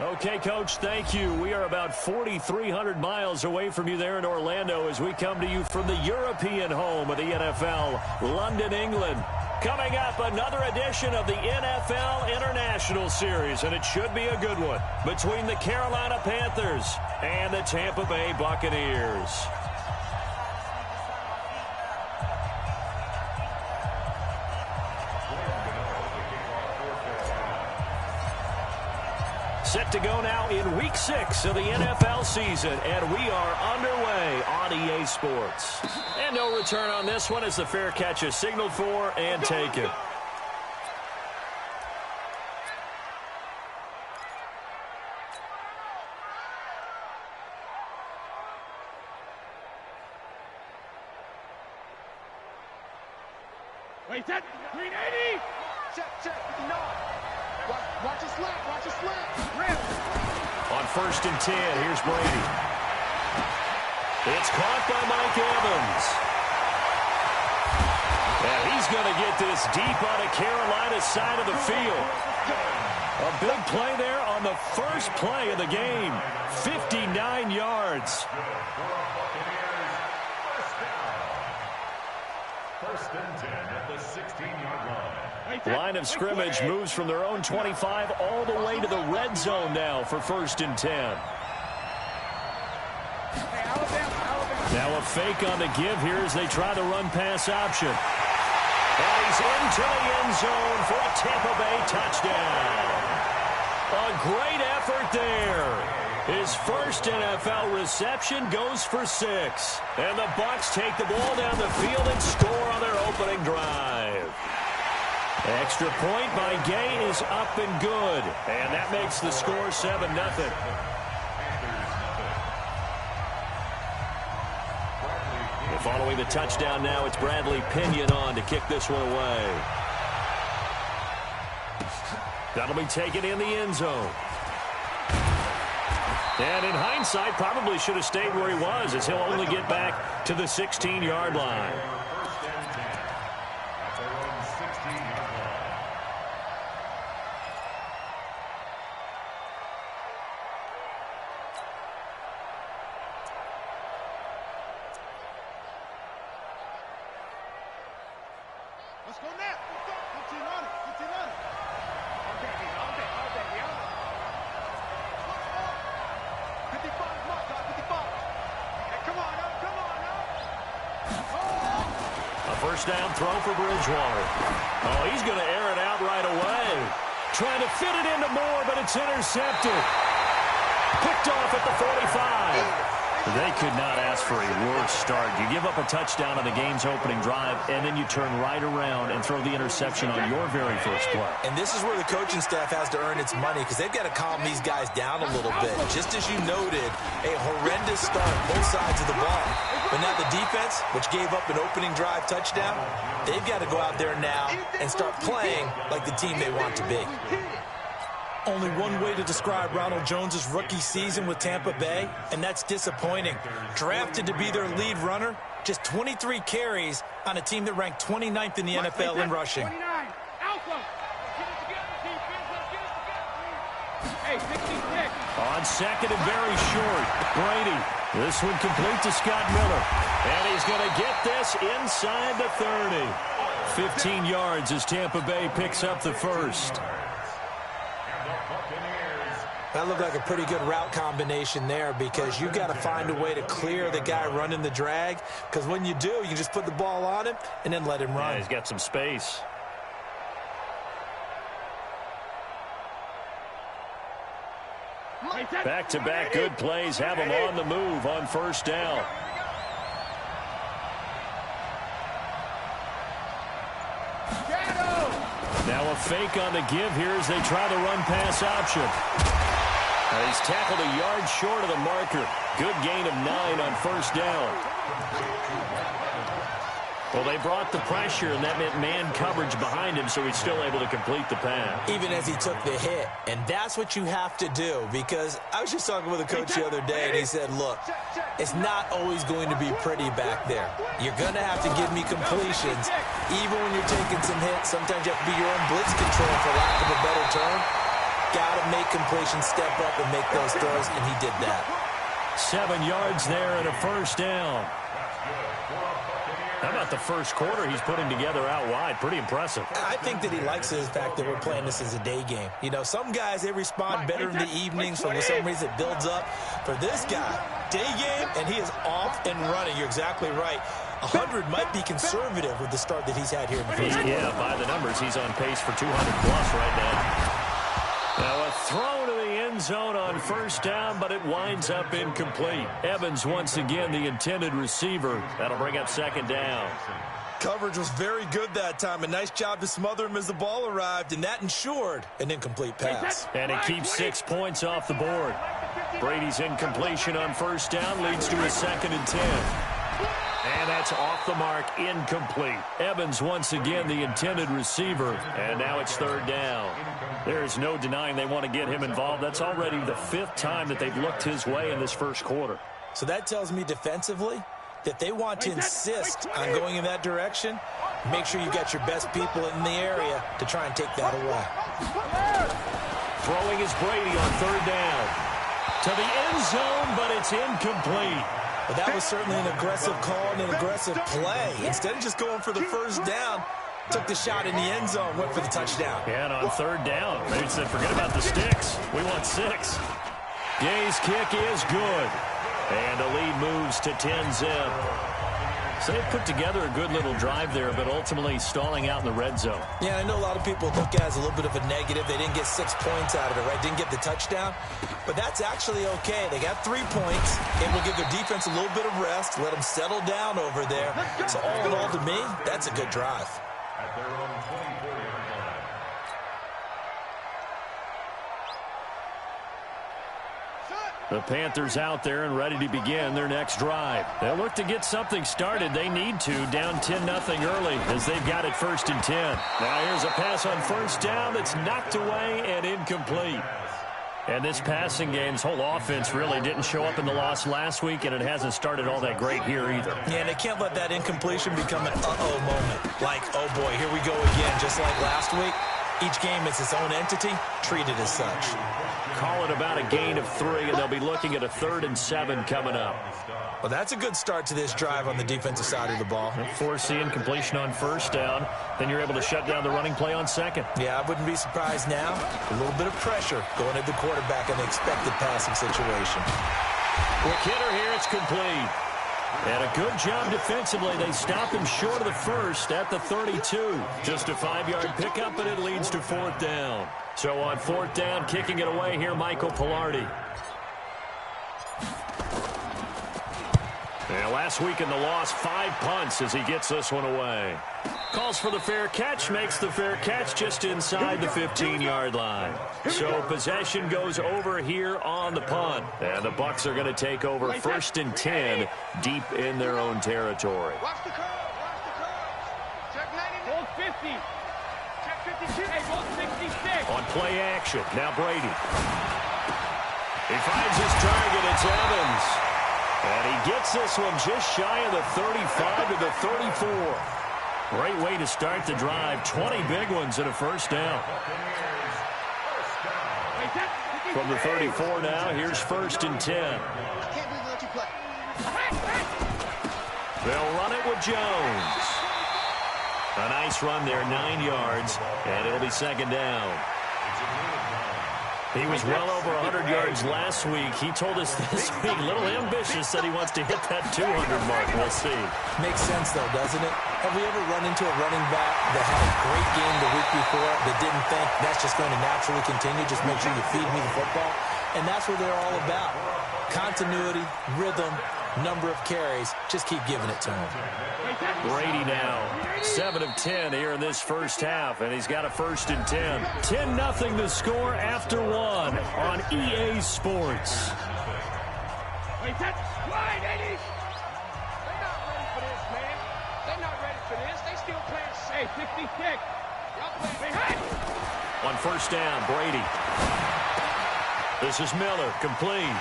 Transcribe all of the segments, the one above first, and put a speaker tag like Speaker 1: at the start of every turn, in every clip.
Speaker 1: Okay, Coach, thank you. We are about 4,300 miles away from you there in Orlando as we come to you from the European home of the NFL, London, England. Coming up, another edition of the NFL International Series, and it should be a good one, between the Carolina Panthers and the Tampa Bay Buccaneers. Set to go now in Week 6 of the NFL season, and we are underway on EA Sports. And no return on this one as the fair catch is signaled for and taken.
Speaker 2: Wait, set, 380! Check, no. Watch his left, watch his left. Rip.
Speaker 1: On 1st and 10, here's Brady. It's caught by Mike Evans. And he's going to get this deep on a Carolina side of the field. A big play there on the first play of the game. 59 yards.
Speaker 3: First and 10 at the 16-yard line.
Speaker 1: Line of scrimmage moves from their own 25 all the way to the red zone now for 1st and 10. Now a fake on the give here as they try the run-pass option. And he's into the end zone for a Tampa Bay touchdown. A great effort there. His first NFL reception goes for 6. And the Bucs take the ball down the field and score on their opening drive. Extra point by Gay is up and good. And that makes the score 7-0. Following the touchdown now, it's Bradley Pinion on to kick this one away. That'll be taken in the end zone. And in hindsight, probably should have stayed where he was as he'll only get back to the 16-yard line.
Speaker 2: Let's go now. 15 on it. 15 on it. All day. 55, come on, Doc, 55. Hey, come on up. Oh!
Speaker 1: A first down throw for Bridgewater. Oh, he's going to air it out right away. Trying to fit it into Moore, but it's intercepted. Picked off at the 45. They could not ask for a worse start. You give up a touchdown on the game's opening drive, and then you turn right around and throw the interception on your very first play.
Speaker 4: And this is where the coaching staff has to earn its money because they've got to calm these guys down a little bit. Just as you noted, a horrendous start both sides of the ball. But now the defense, which gave up an opening drive touchdown, they've got to go out there now and start playing like the team they want to be.
Speaker 5: Only one way to describe Ronald Jones' rookie season with Tampa Bay, and that's disappointing. Drafted to be their lead runner, just 23 carries on a team that ranked 29th in the NFL in rushing.
Speaker 2: 29. Alpha. Hey, 66.
Speaker 1: On second and very short, Brady. This one complete to Scott Miller. And he's going to get this inside the 30. 15 yards as Tampa Bay picks up the first.
Speaker 4: That looked like a pretty good route combination there because you've got to find a way to clear the guy running the drag because when you do, you just put the ball on him and then let him run.
Speaker 1: Yeah, he's got some space. Back-to-back good plays have him on the move on first down. Now a fake on the give here as they try the run-pass option. He's tackled a yard short of the marker. Good gain of 9 on first down. Well, they brought the pressure, and that meant man coverage behind him, so he's still able to complete the pass.
Speaker 4: Even as he took the hit. And that's what you have to do, because I was just talking with a coach the other day, and he said, look, it's not always going to be pretty back there. You're going to have to give me completions. Even when you're taking some hits, sometimes you have to be your own blitz control, for lack of a better term. got to make completions, step up and make those throws, and he did that.
Speaker 1: 7 yards there and a first down. How about the first quarter he's putting together out wide? Pretty impressive.
Speaker 4: I think that he likes the fact that we're playing this as a day game. You know, some guys, they respond better in the evenings. For some reason, it builds up. For this guy, day game, and he is off and running. You're exactly right. 100 might be conservative with the start that he's had here in the first quarter.
Speaker 1: Yeah, by the numbers, he's on pace for 200-plus right now. Now a throw to the end zone on first down, but it winds up incomplete. Evans once again the intended receiver. That'll bring up second down.
Speaker 4: Coverage was very good that time. A nice job to smother him as the ball arrived, and that ensured an incomplete pass.
Speaker 1: And it keeps 6 points off the board. Brady's incompletion on first down leads to a 2nd and 10. And that's off the mark, incomplete. Evans once again the intended receiver, and now it's 3rd down. There's no denying they want to get him involved. That's already the 5th time that they've looked his way in this first quarter.
Speaker 4: So that tells me defensively that they want to insist on going in that direction. Make sure you got your best people in the area to try and take that away.
Speaker 1: Throwing is Brady on 3rd down. To the end zone, but it's incomplete.
Speaker 4: But that was certainly an aggressive call and an aggressive play. Instead of just going for the first down, took the shot in the end zone, went for the touchdown.
Speaker 1: Yeah, and on 3rd down, they said, forget about the sticks. We want 6. Gay's kick is good. And the lead moves to 10-zip. So they put together a good little drive there, but ultimately stalling out in the red zone.
Speaker 4: Yeah, I know a lot of people look at it as a little bit of a negative. They didn't get 6 points out of it, right? Didn't get the touchdown. But that's actually okay. They got 3 points. It will give their defense a little bit of rest, let them settle down over there. So all in all, to me, that's a good drive.
Speaker 3: At their own 24-yard line.
Speaker 1: The Panthers out there and ready to begin their next drive. They'll look to get something started. They need to, down 10-0 early as they've got it 1st and 10. Now here's a pass on first down that's knocked away and incomplete. And this passing game's whole offense really didn't show up in the loss last week, and it hasn't started all that great here either.
Speaker 4: Yeah, and they can't let that incompletion become an uh-oh moment. Like, oh boy, here we go again, just like last week. Each game is its own entity, treated as such.
Speaker 1: Call it about a gain of 3, and they'll be looking at a 3rd and 7 coming up.
Speaker 4: Well, that's a good start to this drive on the defensive side of the ball.
Speaker 1: Force the incompletion on first down. Then you're able to shut down the running play on 2nd.
Speaker 4: Yeah, I wouldn't be surprised now. A little bit of pressure going at the quarterback in the expected passing situation.
Speaker 1: Quick hitter here, it's complete. And a good job defensively. They stop him short of the first at the 32. Just a 5-yard pickup, and it leads to 4th down. So on 4th down, kicking it away here, Michael Pilardi. And last week in the loss, 5 punts as he gets this one away. Calls for the fair catch, makes the fair catch just inside the 15-yard line. So possession goes over here on the punt. And the Bucs are going to take over 1st and 10 deep in their own territory.
Speaker 2: Watch the curve. Watch the curve. Check 90. Hold 50. Check 52. Hey, hold 66.
Speaker 1: On play action, now Brady. He finds his target, it's Evans. And he gets this one just shy of the 35 to the 34. Great way to start the drive. 20 big ones and a first down. From the 34 now, here's 1st and 10.
Speaker 2: I can't believe they let you play.
Speaker 1: They'll run it with Jones. A nice run there, 9 yards, and it'll be 2nd down. He was well over 100 yards last week. He told us this week, a little ambitious, that he wants to hit that 200 mark. We'll see.
Speaker 4: Makes sense, though, doesn't it? Have we ever run into a running back that had a great game the week before that didn't think that's just going to naturally continue? Just make sure you feed me the football. And that's what they're all about. Continuity, rhythm, number of carries. Just keep giving it to him.
Speaker 1: Brady now, 7 of 10 here in this first half, and he's got a 1st and 10. 10-0 to score after 1 on EA Sports.
Speaker 2: Wait, that's wide, Eddie. They're not ready for this, man. They're not ready for this. They still playing safe. 56. Y'all playing behind.
Speaker 1: On first down, Brady. This is Miller, complete.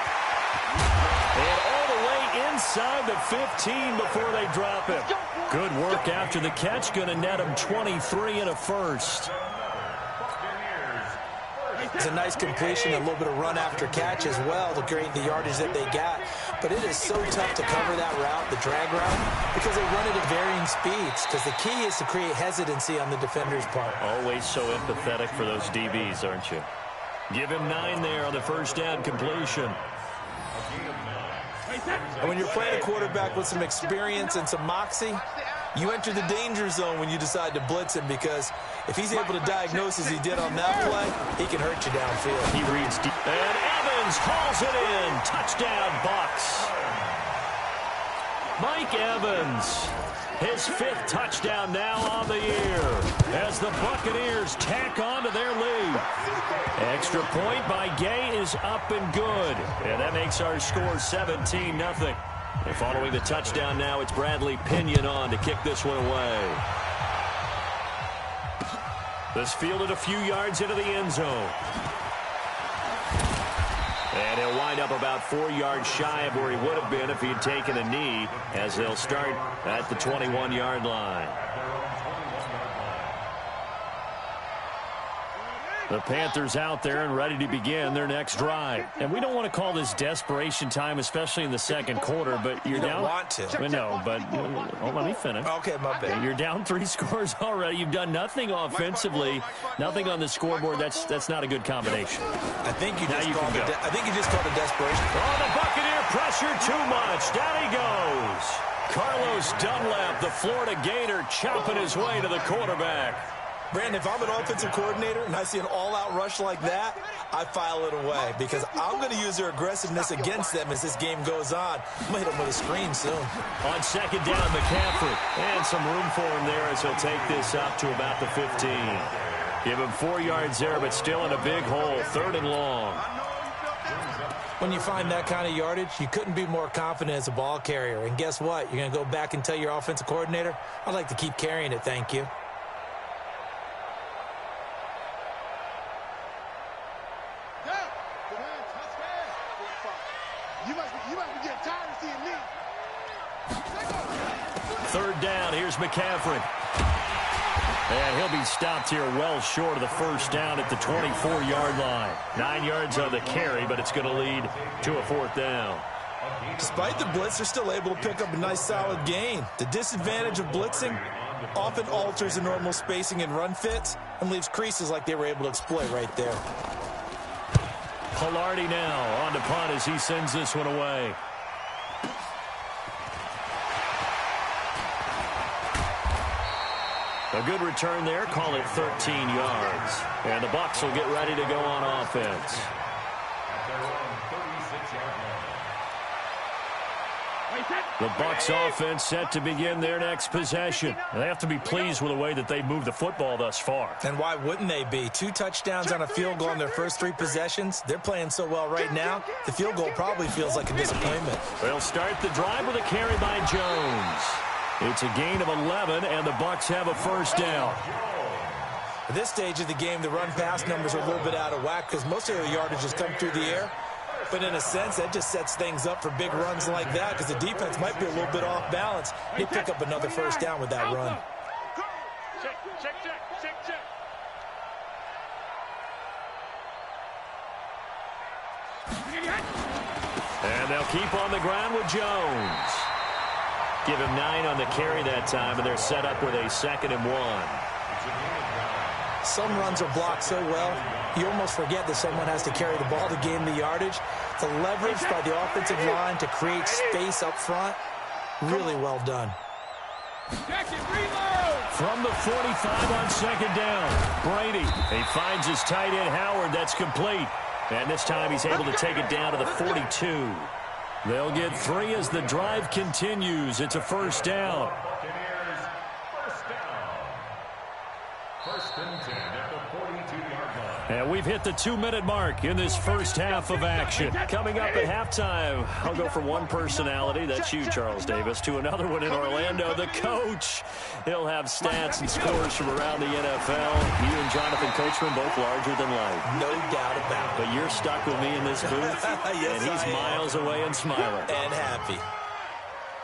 Speaker 1: And all the way inside the 15 before they drop him. Good work after the catch. Going to net him 23 and a first.
Speaker 5: It's a nice completion, a little bit of run after catch as well to create the yardage that they got. But it is so tough to cover that route, the drag route, because they run it at varying speeds. Because the key is to create hesitancy on the defender's part.
Speaker 1: Always so empathetic for those DBs, aren't you? Give him 9 there on the first down completion.
Speaker 5: And when you're playing a quarterback with some experience and some moxie, you enter the danger zone when you decide to blitz him, because if he's able to diagnose as he did on that play, he can hurt you downfield.
Speaker 1: He reads deep. And Evans hauls it in. Touchdown, Bucks. Mike Evans, his 5th touchdown now on the year as the Buccaneers tack on to their lead. Extra point by Gay is up and good. And that makes our score 17-0. And following the touchdown now, it's Bradley Pinion on to kick this one away. This fielded a few yards into the end zone. And he'll wind up about 4 yards shy of where he would have been if he had taken a knee, as they'll start at the 21-yard line. The Panthers out there and ready to begin their next drive. And we don't want to call this desperation time, especially in the second quarter, but you're down.
Speaker 5: You don't want to.
Speaker 1: No, but let me finish.
Speaker 5: Okay, my bad.
Speaker 1: You're down 3 scores already. You've done nothing offensively, nothing on the scoreboard. That's not a good combination.
Speaker 5: I think you just called it desperation.
Speaker 1: Oh, the Buccaneer pressure too much. Down he goes. Carlos Dunlap, the Florida Gator, chopping his way to the quarterback.
Speaker 5: Brandon, if I'm an offensive coordinator and I see an all-out rush like that, I file it away, because I'm going to use their aggressiveness against them as this game goes on. I'm going to hit them with a screen soon.
Speaker 1: On second down, McCaffrey. And some room for him there as he'll take this up to about the 15. Give him 4 yards there, but still in a big hole. 3rd and long.
Speaker 5: When you find that kind of yardage, you couldn't be more confident as a ball carrier. And guess what? You're going to go back and tell your offensive coordinator, I'd like to keep carrying it, thank you.
Speaker 1: Third down, here's McCaffrey. And he'll be stopped here well short of the first down at the 24-yard line. 9 yards on the carry, but it's going to lead to a 4th down.
Speaker 5: Despite the blitz, they're still able to pick up a nice solid gain. The disadvantage of blitzing often alters the normal spacing and run fits and leaves creases like they were able to exploit right there.
Speaker 1: Pilardi now on to punt as he sends this one away. A good return there, call it 13 yards. And the Bucs will get ready to go on offense. The Bucs offense set to begin their next possession. They have to be pleased with the way that they've moved the football thus far.
Speaker 5: And why wouldn't they be? 2 touchdowns on a field goal in their first 3 possessions. They're playing so well right now, the field goal probably feels like a disappointment.
Speaker 1: They'll start the drive with a carry by Jones. It's a gain of 11, and the Bucs have a first down.
Speaker 5: At this stage of the game, the run-pass numbers are a little bit out of whack because most of their yardage has come through the air. But in a sense, that just sets things up for big runs like that because the defense might be a little bit off balance. They pick up another first down with that run.
Speaker 1: And they'll keep on the ground with Jones. Give him 9 on the carry that time, and they're set up with a 2nd and 1.
Speaker 5: Some runs are blocked so well, you almost forget that someone has to carry the ball to gain the yardage. The leverage by the offensive line to create space up front, really well done.
Speaker 1: From the 45 on 2nd down, Brady. He finds his tight end, Howard. That's complete. And this time he's able to take it down to the 42. They'll get 3 as the drive continues. It's a first down.
Speaker 3: First and 10 at the 42-yard line.
Speaker 1: And we've hit the 2-minute mark in this first half of action. Coming up at halftime, I'll go from one personality, that's you, Charles Davis, to another one in Orlando, the coach. He'll have stats and scores from around the NFL. You and Jonathan Coachman both larger than life.
Speaker 5: No doubt about it.
Speaker 1: But you're stuck with me in this booth,
Speaker 5: Yes,
Speaker 1: and he's miles away and smiling.
Speaker 5: And happy.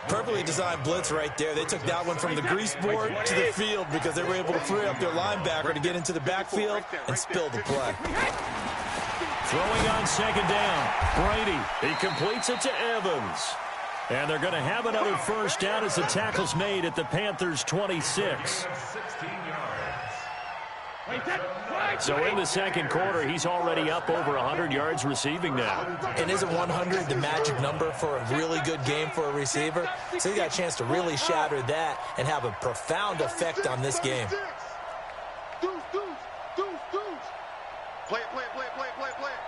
Speaker 5: Perfectly designed blitz right there. They took that one from the grease board to the field because they were able to free up their linebacker to get into the backfield and spill the play.
Speaker 1: Throwing on second down. Brady, he completes it to Evans. And they're going to have another first down as the tackle's made at the Panthers' 26. So in the second quarter, he's already up over 100 yards receiving now.
Speaker 5: And isn't 100 the magic number for a really good game for a receiver? So he got a chance to really shatter that and have a profound effect on this game.
Speaker 2: Play it, play it, play it, play it, play it, play it.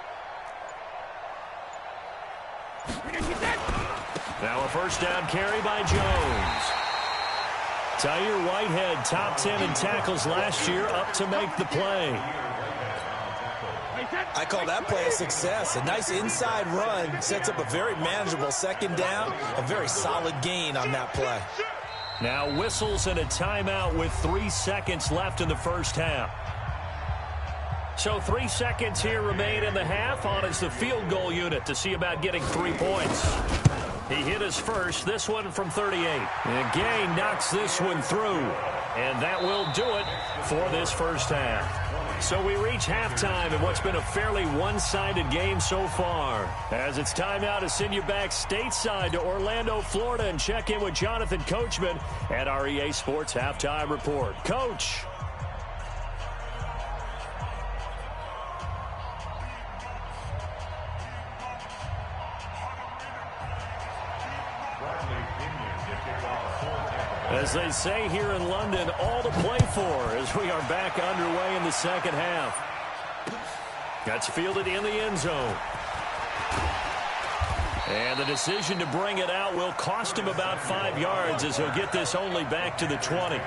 Speaker 1: Now a first down carry by Jones. Tyre Whitehead, top 10 in tackles last year, up to make the play.
Speaker 5: I call that play a success. A nice inside run sets up a very manageable second down, a very solid gain on that play.
Speaker 1: Now whistles and a timeout with 3 seconds left in the first half. So 3 seconds here remain in the half. On is the field goal unit to see about getting 3 points. He hit his first, this one from 38. And Gay knocks this one through. And that will do it for this first half. So we reach halftime in what's been a fairly one-sided game so far. As it's time now to send you back stateside to Orlando, Florida, and check in with Jonathan Coachman at our EA Sports Halftime Report. Coach. As they say here in London, all to play for as we are back underway in the second half. That's fielded in the end zone. And the decision to bring it out will cost him about 5 yards as he'll get this only back to the 20.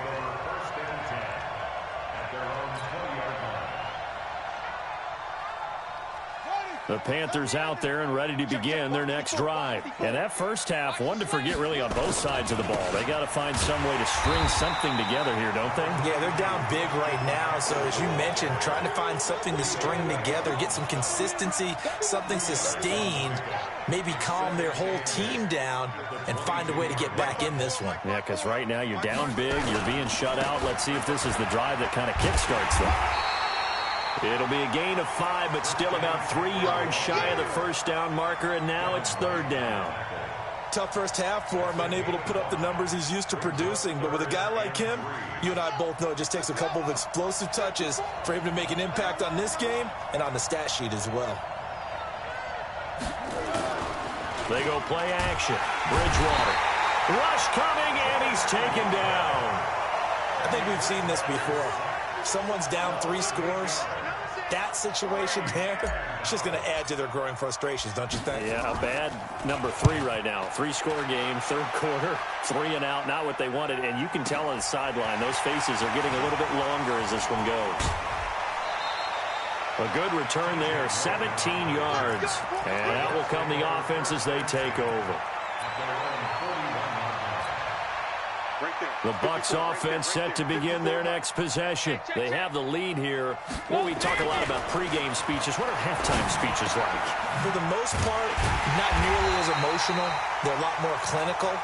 Speaker 1: The Panthers out there and ready to begin their next drive. And that first half, one to forget really on both sides of the ball. They got to find some way to string something together here, don't they?
Speaker 5: Yeah, they're down big right now. So as you mentioned, trying to find something to string together, get some consistency, something sustained, maybe calm their whole team down and find a way to get back in this one.
Speaker 1: Yeah, because right now you're down big, you're being shut out. Let's see if this is the drive that kind of kickstarts them. It'll be a gain of 5, but still about 3 yards shy of the first down marker, and now it's third down.
Speaker 5: Tough first half for him, unable to put up the numbers he's used to producing. But with a guy like him, you and I both know it just takes a couple of explosive touches for him to make an impact on this game and on the stat sheet as well.
Speaker 1: They go play action. Bridgewater. Rush coming, and he's taken down.
Speaker 5: I think we've seen this before. Someone's down 3 scores. That situation there, it's just going to add to their growing frustrations, don't you think?
Speaker 1: Yeah, a bad number 3 right now. 3-score game, third quarter, 3 and out, not what they wanted. And you can tell on the sideline, those faces are getting a little bit longer as this one goes. A good return there, 17 yards. And out will come the offense as they take over. The Bucs offense set to begin their next possession. They have the lead here. Well, we talk a lot about pregame speeches. What are halftime speeches like?
Speaker 5: For the most part, not nearly as emotional. They're a lot more clinical.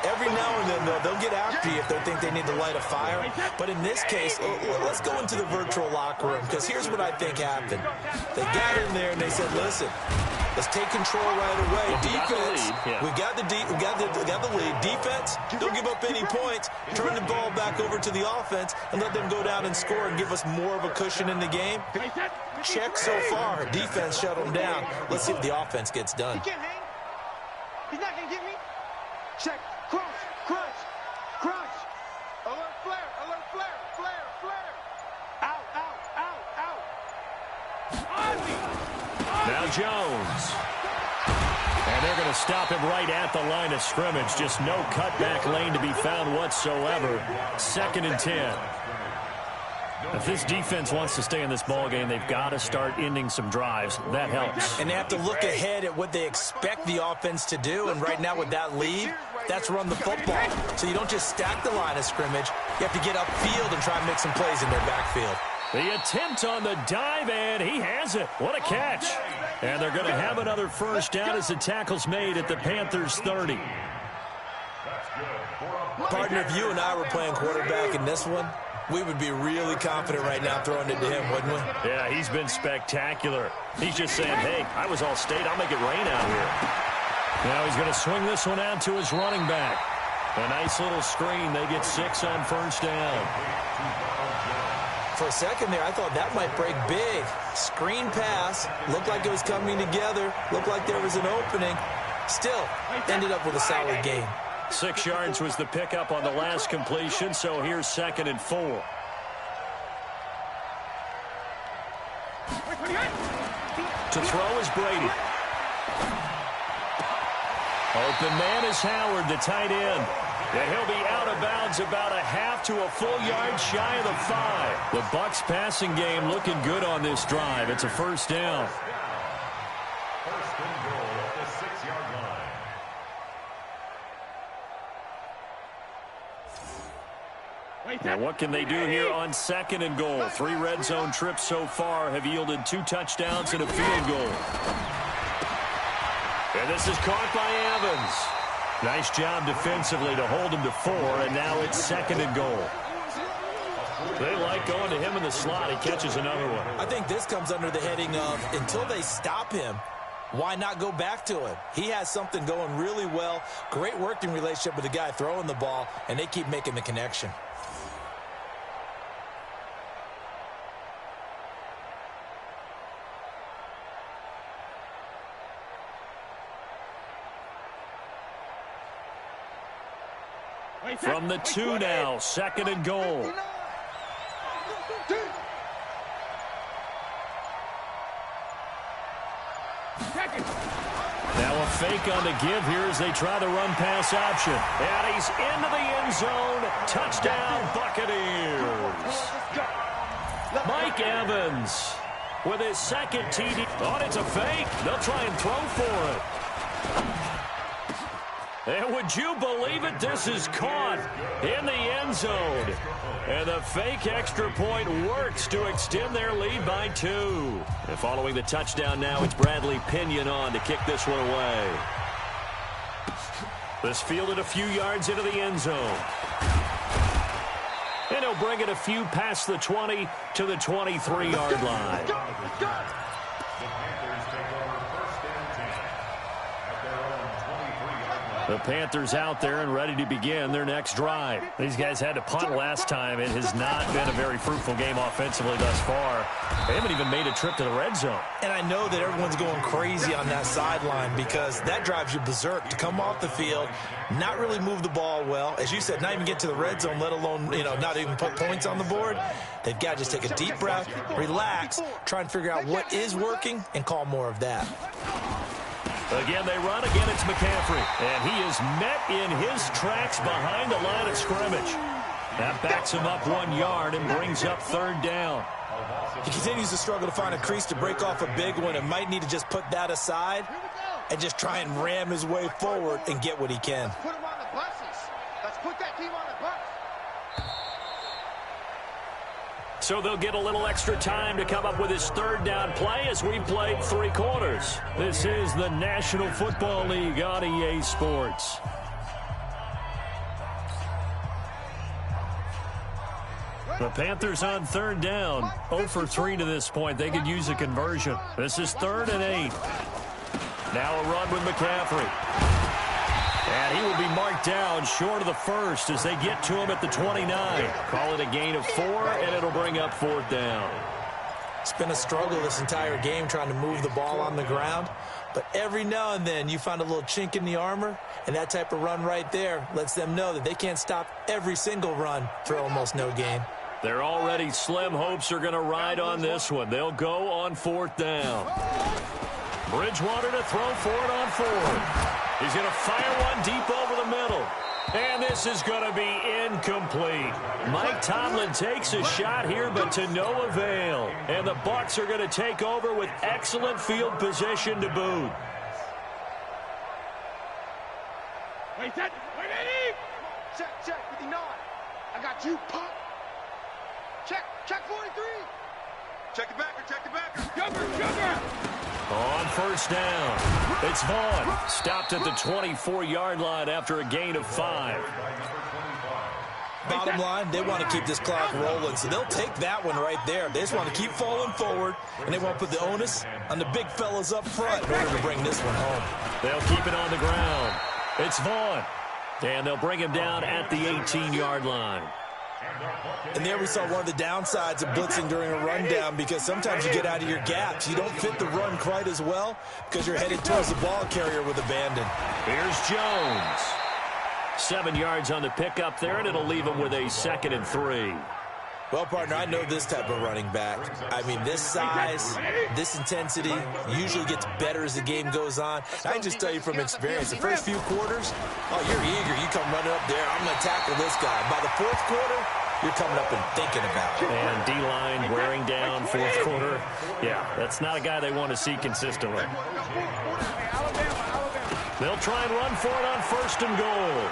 Speaker 5: Every now and then, though, they'll get after you if they think they need to light a fire. But in this case, let's go into the virtual locker room, because here's what I think happened. They got in there and they said, listen, let's take control right away. Defense, we got the lead. Defense, don't give up any points. Turn the ball back over to the offense and let them go down and score and give us more of a cushion in the game. Check so far. Defense shut them down. Let's see if the offense gets done.
Speaker 2: He can't hang. He's not going to get me. Check. Crunch, crunch, crunch. Alert flare, alert flare, flare, flare. Out, out, out, out.
Speaker 1: Now Jones. And they're going to stop him right at the line of scrimmage. Just no cutback lane to be found whatsoever. 2nd and 10. If this defense wants to stay in this ball game, they've got to start ending some drives. That helps.
Speaker 5: And they have to look ahead at what they expect the offense to do. And right now with that lead, that's run the football. So you don't just stack the line of scrimmage. You have to get upfield and try and make some plays in their backfield.
Speaker 1: The attempt on the dive, and he has it. What a catch. And they're going to have another first down as the tackle's made at the Panthers' 30.
Speaker 4: Partner, if you and I were playing quarterback in this one, we would be really confident right now throwing it to him, wouldn't we?
Speaker 1: Yeah, he's been spectacular. He's just saying, hey, I was all state. I'll make it rain out here. Now he's going to swing this one out to his running back. A nice little screen. They get 6 on first down.
Speaker 4: For a second there, I thought that might break big. Screen pass. Looked like it was coming together. Looked like there was an opening. Still, ended up with a solid gain.
Speaker 1: 6 yards was the pickup on the last completion, so here's 2nd and 4. To throw is Brady. Open man is Howard, the tight end. And he'll be out of bounds about a half to a full yard shy of the 5. The Bucs passing game looking good on this drive. It's a first down.
Speaker 3: First and goal at the 6-yard line.
Speaker 1: Now what can they do here on 2nd and goal? 3 red zone trips so far have yielded 2 touchdowns and a field goal. And this is caught by Evans. Nice job defensively to hold him to 4, and now it's 2nd and goal. They like going to him in the slot. He catches another one.
Speaker 4: I think this comes under the heading of until they stop him, why not go back to him? He has something going really well. Great working relationship with the guy throwing the ball, and they keep making the connection.
Speaker 1: From the 2 now, 2nd and goal. Now a fake on the give here as they try the run-pass option. And he's into the end zone. Touchdown, Buccaneers. Mike Evans with his 2nd TD. Oh, it's a fake. They'll try and throw for it. And would you believe it? This is caught in the end zone. And the fake extra point works to extend their lead by 2. And following the touchdown now, it's Bradley Pinion on to kick this one away. This fielded a few yards into the end zone. And he'll bring it a few past the 20 to the 23-yard line. The Panthers out there and ready to begin their next drive. These guys had to punt last time. It has not been a very fruitful game offensively thus far. They haven't even made a trip to the red zone.
Speaker 4: And I know that everyone's going crazy on that sideline because that drives you berserk to come off the field, not really move the ball well. As you said, not even get to the red zone, let alone, not even put points on the board. They've got to just take a deep breath, relax, try and figure out what is working, and call more of that.
Speaker 1: Again, they run. Again, it's McCaffrey. And he is met in his tracks behind the line of scrimmage. That backs him up 1 yard and brings up 3rd down.
Speaker 4: He continues to struggle to find a crease to break off a big one and might need to just put that aside and just try and ram his way forward and get what he can.
Speaker 2: Let's put him on the buses. Let's put that team on the bus.
Speaker 1: So they'll get a little extra time to come up with his 3rd down play as we played 3 quarters. This is the National Football League on EA Sports. The Panthers on 3rd down. 0 for 3 to this point. They could use a conversion. This is 3rd and 8. Now a run with McCaffrey. And he will be marked down short of the 1st as they get to him at the 29. Call it a gain of 4, and it'll bring up 4th down.
Speaker 4: It's been a struggle this entire game trying to move the ball on the ground. But every now and then you find a little chink in the armor, and that type of run right there lets them know that they can't stop every single run for almost no gain.
Speaker 1: They're already slim hopes are going to ride on this one. They'll go on 4th down. Bridgewater to throw for it on 4th. He's going to fire one deep over the middle. And this is going to be incomplete. Mike Tomlin takes a shot here, but to no avail. And the Bucs are going to take over with excellent field position to boot.
Speaker 2: Wait, Eddie! Check, 59. I got you, pop. Check 43. Check the backer. Jumper.
Speaker 1: On first down, it's Vaughn. Stopped at the 24-yard line after a gain of 5.
Speaker 4: Bottom line, they want to keep this clock rolling, so they'll take that one right there. They just want to keep falling forward, and they want to put the onus on the big fellas up front in order to bring this one home.
Speaker 1: They'll keep it on the ground. It's Vaughn. And they'll bring him down at the 18-yard line.
Speaker 4: And there we saw one of the downsides of blitzing during a rundown, because sometimes you get out of your gaps. You don't fit the run quite as well because you're headed towards the ball carrier with abandon.
Speaker 1: Here's Jones. 7 yards on the pickup there, and it'll leave him with a 2nd and 3.
Speaker 4: Well, partner, I know this type of running back. I mean, this size, this intensity usually gets better as the game goes on. I can just tell you from experience, the first few quarters, oh, you're eager. You come running up there. I'm going to tackle this guy. By the fourth quarter, you're coming up and thinking about it.
Speaker 1: And D-line wearing down fourth quarter. Yeah, that's not a guy they want to see consistently. They'll try and run for it on 1st and goal.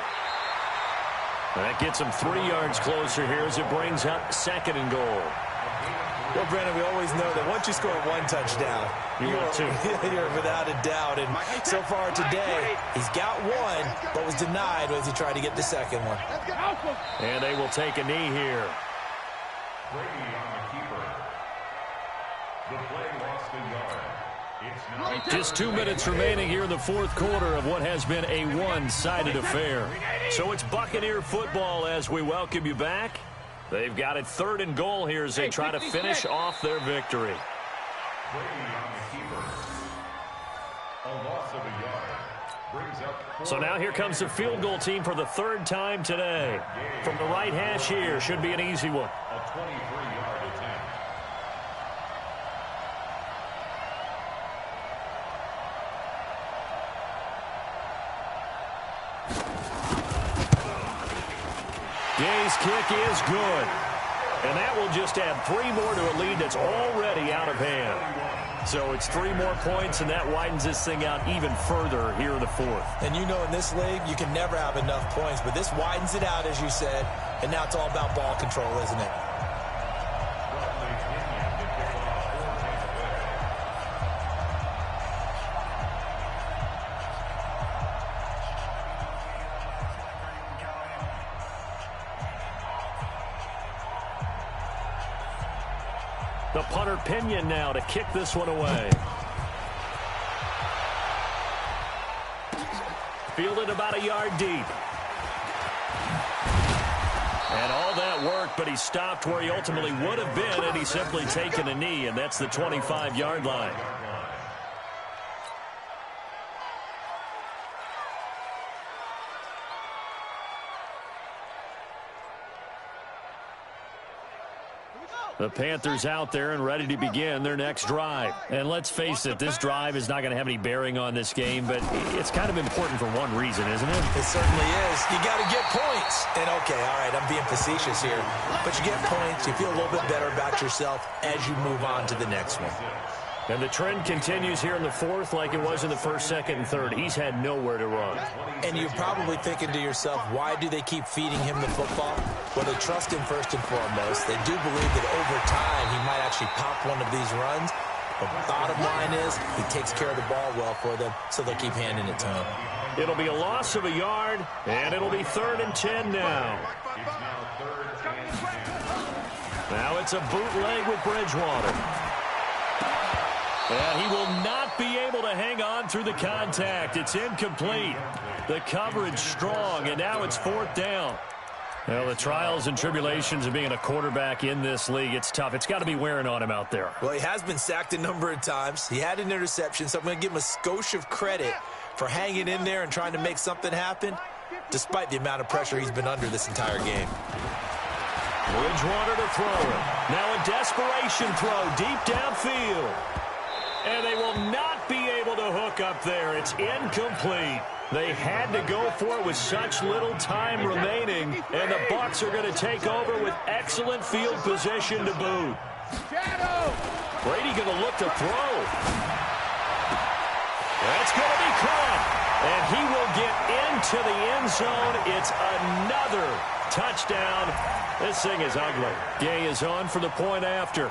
Speaker 1: That gets them 3 yards closer here as it brings up 2nd and goal.
Speaker 4: Well, Brandon, we always know that once you score one touchdown, you're without a doubt. And so far today, he's got one, but was denied as he tried to get the second one.
Speaker 1: And they will take a knee here.
Speaker 3: Brady on the keeper. The play lost a yard.
Speaker 1: Just 2 minutes remaining here in the fourth quarter of what has been a one-sided affair. So it's Buccaneer football as we welcome you back. They've got it 3rd and goal here as they try to finish off their victory. So now here comes the field goal team for the 3rd time today. From the right hash here, should be an easy one.
Speaker 3: A 23-yard attempt.
Speaker 1: Gay's kick is good. And that will just add 3 more to a lead that's already out of hand. So it's 3 more points, and that widens this thing out even further here in the 4th.
Speaker 4: And you know in this league, you can never have enough points, but this widens it out, as you said, and now it's all about ball control, isn't it?
Speaker 1: The punter Pinion now to kick this one away. Fielded about a yard deep. And all that worked, but he stopped where he ultimately would have been, and he's simply taken a knee, and that's the 25-yard line. The Panthers out there and ready to begin their next drive. And let's face it, this drive is not going to have any bearing on this game, but it's kind of important for one reason, isn't it?
Speaker 4: It certainly is. You got to get points. And, okay, all right, I'm being facetious here. But you get points, you feel a little bit better about yourself as you move on to the next one.
Speaker 1: And the trend continues here in the 4th like it was in the 1st, 2nd, and 3rd. He's had nowhere to run.
Speaker 4: And you're probably thinking to yourself, why do they keep feeding him the football? Well, they trust him first and foremost. They do believe that over time he might actually pop one of these runs. But the bottom line is he takes care of the ball well for them, so they'll keep handing it to him.
Speaker 1: It'll be a loss of a yard, and it'll be 3rd and 10 now. Now it's a bootleg with Bridgewater. And he will not be able to hang on through the contact. It's incomplete. The coverage strong, and now it's 4th down. Well, the trials and tribulations of being a quarterback in this league, it's tough. It's got to be wearing on him out there.
Speaker 4: Well, he has been sacked a number of times. He had an interception, so I'm going to give him a skosh of credit for hanging in there and trying to make something happen, despite the amount of pressure he's been under this entire game.
Speaker 1: Bridgewater to throw it. Now a desperation throw deep downfield. And they will not be able to hook up there. It's incomplete. They had to go for it with such little time remaining, and the Bucs are going to take over with excellent field position to boot. Brady going to look to throw. That's going to be caught, and he will get into the end zone. It's another touchdown. This thing is ugly. Gay is on for the point after.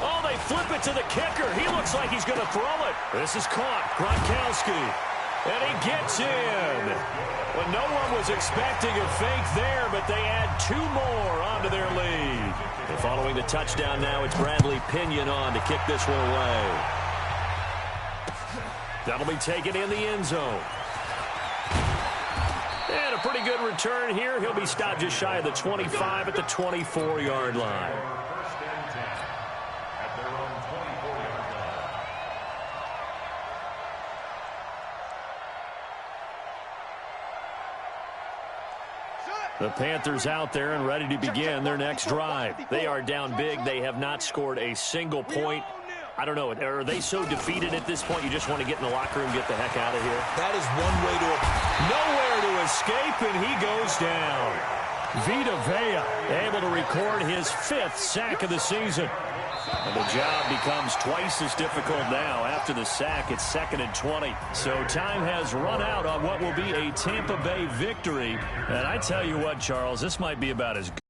Speaker 1: Oh, they flip it to the kicker. He looks like he's going to throw it. This is caught. Gronkowski. And he gets in. Well, no one was expecting a fake there, but they add 2 more onto their lead. And following the touchdown now, it's Bradley Pinion on to kick this one away. That'll be taken in the end zone. And a pretty good return here. He'll be stopped just shy of the 25 at the 24-yard line.
Speaker 3: First and 10 at their own 24-yard line.
Speaker 1: The Panthers out there and ready to begin their next drive. They are down big. They have not scored a single point. I don't know. Are they so defeated at this point you just want to get in the locker room and get the heck out of here?
Speaker 4: That is one way to...
Speaker 1: Nowhere to escape, and he goes down. Vita Vea able to record his 5th sack of the season. And the job becomes twice as difficult now. After the sack, it's 2nd and 20. So time has run out on what will be a Tampa Bay victory. And I tell you what, Charles, this might be about as good.